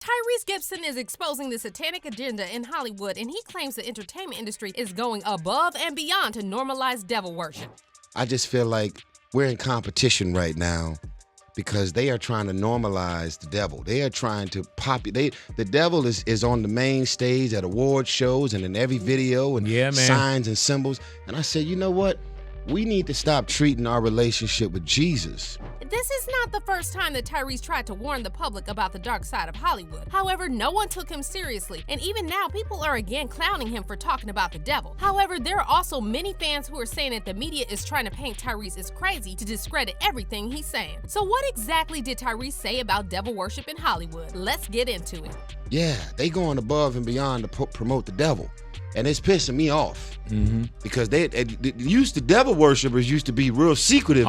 Tyrese Gibson is exposing the satanic agenda in Hollywood, and he claims the entertainment industry is going above and beyond to normalize devil worship. I just feel like we're in competition right now because they are trying to normalize the devil. They are trying to the devil is on the main stage at award shows and in every video and signs and symbols. And I said, you know what? We need to stop treating our relationship with Jesus. This is not the first time that Tyrese tried to warn the public about the dark side of Hollywood. However, no one took him seriously, and even now people are again clowning him for talking about the devil. However, there are also many fans who are saying that the media is trying to paint Tyrese as crazy to discredit everything he's saying. So what exactly did Tyrese say about devil worship in Hollywood? Let's get into it. Yeah, they going above and beyond to promote the devil. And it's pissing me off because the devil worshipers used to be real secretive,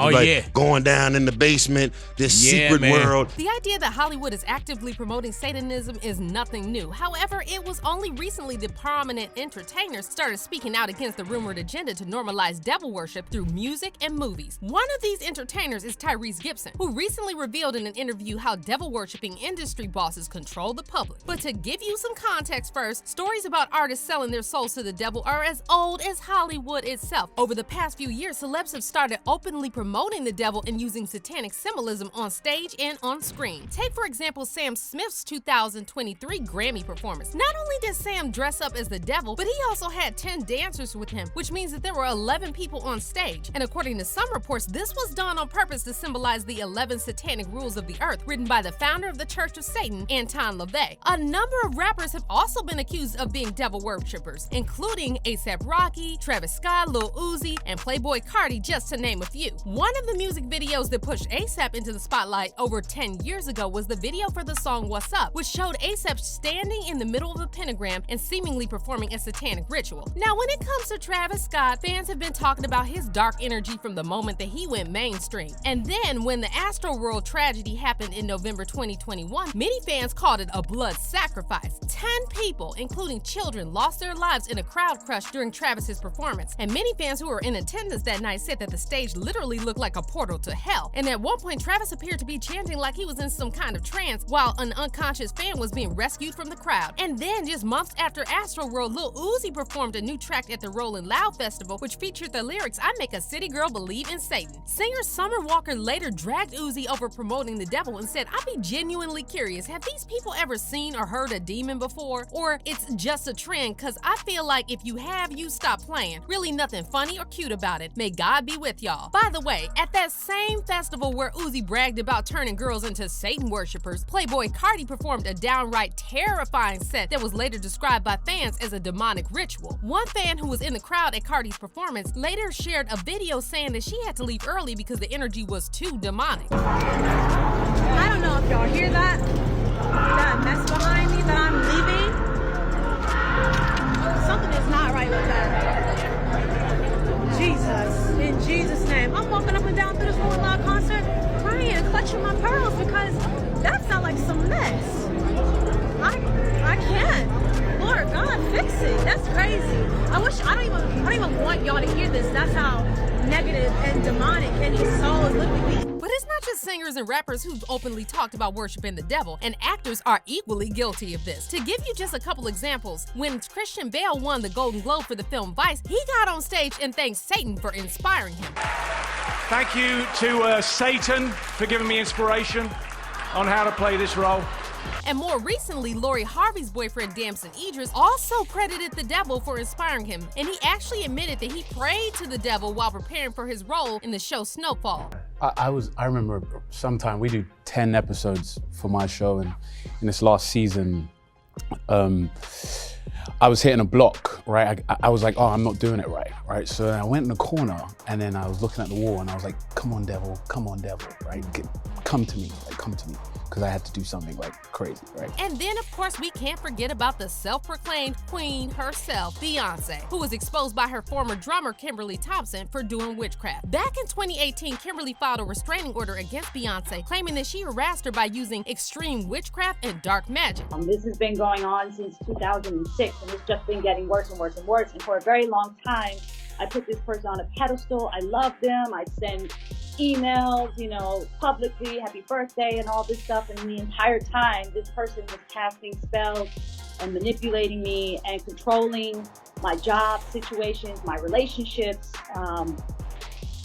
going down in the basement, this secret world. The idea that Hollywood is actively promoting Satanism is nothing new. However, it was only recently that prominent entertainers started speaking out against the rumored agenda to normalize devil worship through music and movies. One of these entertainers is Tyrese Gibson, who recently revealed in an interview how devil worshiping industry bosses control the public. But to give you some context first, stories about artists selling their souls to the devil are as old as Hollywood itself. Over the past few years, celebs have started openly promoting the devil and using satanic symbolism on stage and on screen. Take, for example, Sam Smith's 2023 Grammy performance. Not only did Sam dress up as the devil, but he also had 10 dancers with him, which means that there were 11 people on stage. And according to some reports, this was done on purpose to symbolize the 11 satanic rules of the earth, written by the founder of the Church of Satan, Anton LaVey. A number of rappers have also been accused of being devil worshippers, including A$AP Rocky, Travis Scott, Lil Uzi, and Playboi Carti, just to name a few. One of the music videos that pushed A$AP into the spotlight over 10 years ago was the video for the song What's Up, which showed A$AP standing in the middle of a pentagram and seemingly performing a satanic ritual. Now, when it comes to Travis Scott, fans have been talking about his dark energy from the moment that he went mainstream. And then, when the Astroworld tragedy happened in November 2021, many fans called it a blood sacrifice. 10 people, including children, lost their lives in a crowd crush during Travis's performance, and many fans who were in attendance that night said that the stage literally looked like a portal to hell. And at one point, Travis appeared to be chanting like he was in some kind of trance while an unconscious fan was being rescued from the crowd. And then, just months after Astroworld, Lil Uzi performed a new track at the Rollin' Loud Festival, which featured the lyrics, "I make a city girl believe in Satan." Singer Summer Walker later dragged Uzi over promoting the devil and said, "I'd be genuinely curious, have these people ever seen or heard a demon before? Or it's just a trend, cause I feel like if you have, you stop playing. Really nothing funny or cute about it. May God be with y'all." By the way, at that same festival where Uzi bragged about turning girls into Satan worshipers, Playboi Carti performed a downright terrifying set that was later described by fans as a demonic ritual. One fan who was in the crowd at Carti's performance later shared a video saying that she had to leave early because the energy was too demonic. I don't know if y'all hear that mess behind me, but I'm leaving. Something is not right with that. Jesus, in Jesus' name. I'm walking up and down through this Rolling Loud concert, crying and clutching my pearls because that sounds like some mess. I can't. Lord God, fix it. That's crazy. I don't even want y'all to hear this. That's how negative and demonic any soul is literally. But it's not just singers and rappers who've openly talked about worshiping the devil, and actors are equally guilty of this. To give you just a couple examples, when Christian Bale won the Golden Globe for the film Vice, he got on stage and thanked Satan for inspiring him. Thank you to Satan for giving me inspiration on how to play this role. And more recently, Lori Harvey's boyfriend Damson Idris also credited the devil for inspiring him, and he actually admitted that he prayed to the devil while preparing for his role in the show Snowfall. I remember sometime we do 10 episodes for my show, and in this last season, I was hitting a block, right? I was like, oh, I'm not doing it right? So I went in the corner, and then I was looking at the wall, and I was like, come on, devil, right? Come to me, because I had to do something like crazy, right? And then, of course, we can't forget about the self-proclaimed queen herself, Beyonce, who was exposed by her former drummer, Kimberly Thompson, for doing witchcraft. Back in 2018, Kimberly filed a restraining order against Beyonce, claiming that she harassed her by using extreme witchcraft and dark magic. This has been going on since 2006, and it's just been getting worse and worse and worse. And for a very long time, I put this person on a pedestal. I loved them. I'd send emails, you know, publicly, happy birthday and all this stuff. And the entire time, this person was casting spells and manipulating me and controlling my job situations, my relationships,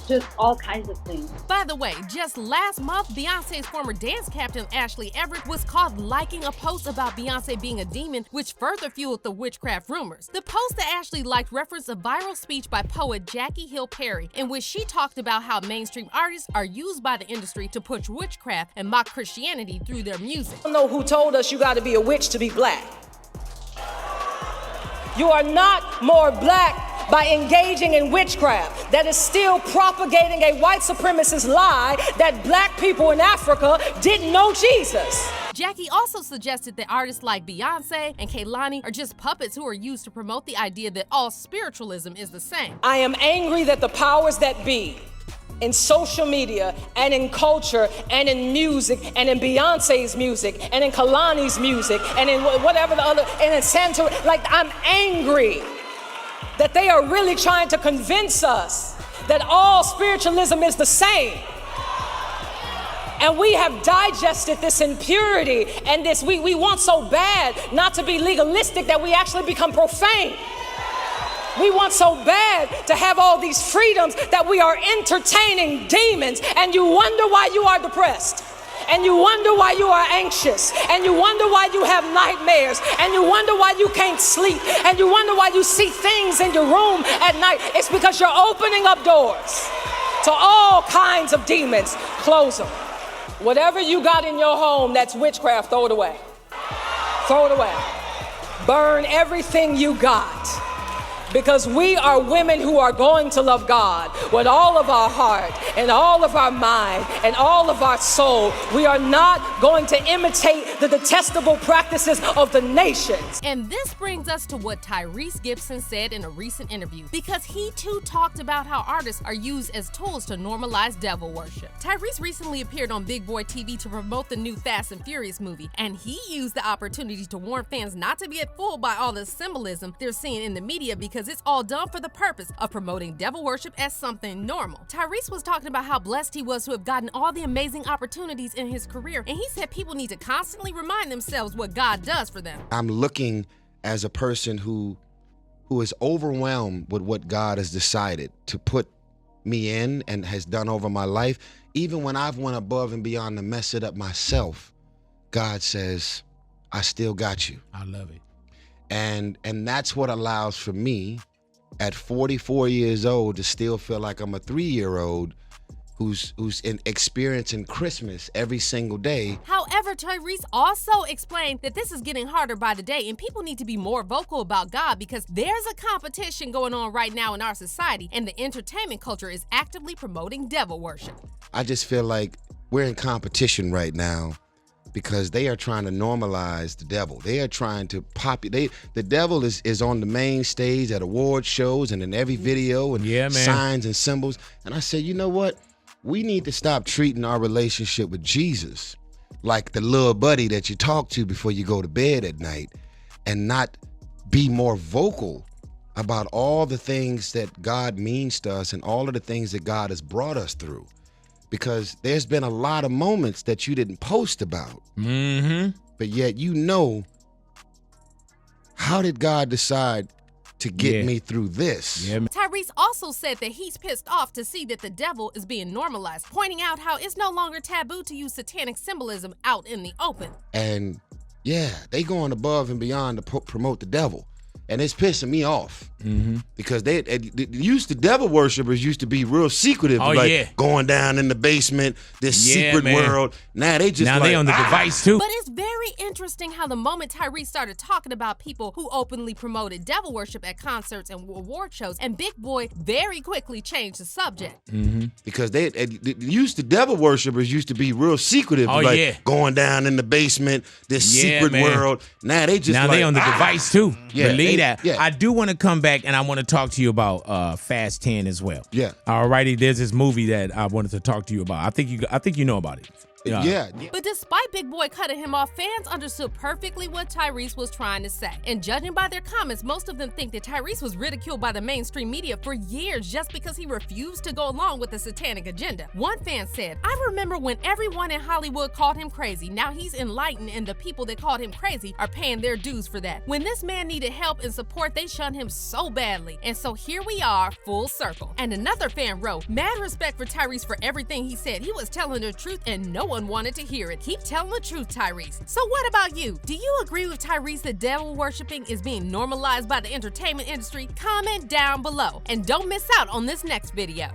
just all kinds of things. By the way, just last month, Beyonce's former dance captain, Ashley Everett, was caught liking a post about Beyonce being a demon, which further fueled the witchcraft rumors. The post that Ashley liked referenced a viral speech by poet Jackie Hill Perry, in which she talked about how mainstream artists are used by the industry to push witchcraft and mock Christianity through their music. I don't know who told us you gotta be a witch to be black. You are not more black by engaging in witchcraft that is still propagating a white supremacist lie that black people in Africa didn't know Jesus. Jackie also suggested that artists like Beyonce and Kehlani are just puppets who are used to promote the idea that all spiritualism is the same. I am angry that the powers that be in social media and in culture and in music and in Beyonce's music and in Kehlani's music and in whatever the other, and in Santa, like I'm angry that they are really trying to convince us that all spiritualism is the same. And we have digested this impurity and this, we want so bad not to be legalistic that we actually become profane. We want so bad to have all these freedoms that we are entertaining demons, and you wonder why you are depressed. And you wonder why you are anxious, and you wonder why you have nightmares, and you wonder why you can't sleep, and you wonder why you see things in your room at night. It's because you're opening up doors to all kinds of demons. Close them. Whatever you got in your home that's witchcraft, throw it away. Throw it away. Burn everything you got. Because we are women who are going to love God with all of our heart and all of our mind and all of our soul. We are not going to imitate the detestable practices of the nations. And this brings us to what Tyrese Gibson said in a recent interview, because he too talked about how artists are used as tools to normalize devil worship. Tyrese recently appeared on Big Boy TV to promote the new Fast and Furious movie, and he used the opportunity to warn fans not to get fooled by all the symbolism they're seeing in the media, because it's all done for the purpose of promoting devil worship as something normal. Tyrese was talking about how blessed he was to have gotten all the amazing opportunities in his career, and he said people need to constantly remind themselves what God does for them. I'm looking as a person who is overwhelmed with what God has decided to put me in and has done over my life. Even when I've went above and beyond to mess it up myself, God says, I still got you. I love it. And that's what allows for me at 44 years old to still feel like I'm a 3-year-old who's experiencing Christmas every single day. However, Tyrese also explained that this is getting harder by the day, and people need to be more vocal about God, because there's a competition going on right now in our society, and the entertainment culture is actively promoting devil worship. I just feel like we're in competition right now because they are trying to normalize the devil. They are trying to the devil is on the main stage at award shows and in every video and signs and symbols. And I said, you know what? We need to stop treating our relationship with Jesus like the little buddy that you talk to before you go to bed at night, and not be more vocal about all the things that God means to us and all of the things that God has brought us through. Because there's been a lot of moments that you didn't post about. Mm-hmm. But yet how did God decide to get me through this? Yeah. Tyrese also said that he's pissed off to see that the devil is being normalized, pointing out how it's no longer taboo to use satanic symbolism out in the open. And they going above and beyond to promote the devil. And it's pissing me off because they devil worshipers used to be real secretive, going down in the basement, this secret world. Now they just they on the device too. But it's very interesting how the moment Tyrese started talking about people who openly promoted devil worship at concerts and award shows, and Big Boy very quickly changed the subject. Because devil worshipers used to be real secretive, going down in the basement, this secret world. Now they just they on the device too. Believe that. Yeah. I do want to come back and I want to talk to you about Fast 10 as well. Yeah. Alrighty, there's this movie that I wanted to talk to you about. I think you know about it. Yeah. But despite Big Boy cutting him off, fans understood perfectly what Tyrese was trying to say. And judging by their comments, most of them think that Tyrese was ridiculed by the mainstream media for years just because he refused to go along with the satanic agenda. One fan said, "I remember when everyone in Hollywood called him crazy. Now he's enlightened and the people that called him crazy are paying their dues for that. When this man needed help and support, they shunned him so badly. And so here we are, full circle." And another fan wrote, "Mad respect for Tyrese for everything he said. He was telling the truth and no one wanted to hear it. Keep telling the truth, Tyrese." So what about you? Do you agree with Tyrese that devil worshiping is being normalized by the entertainment industry? Comment down below. And don't miss out on this next video.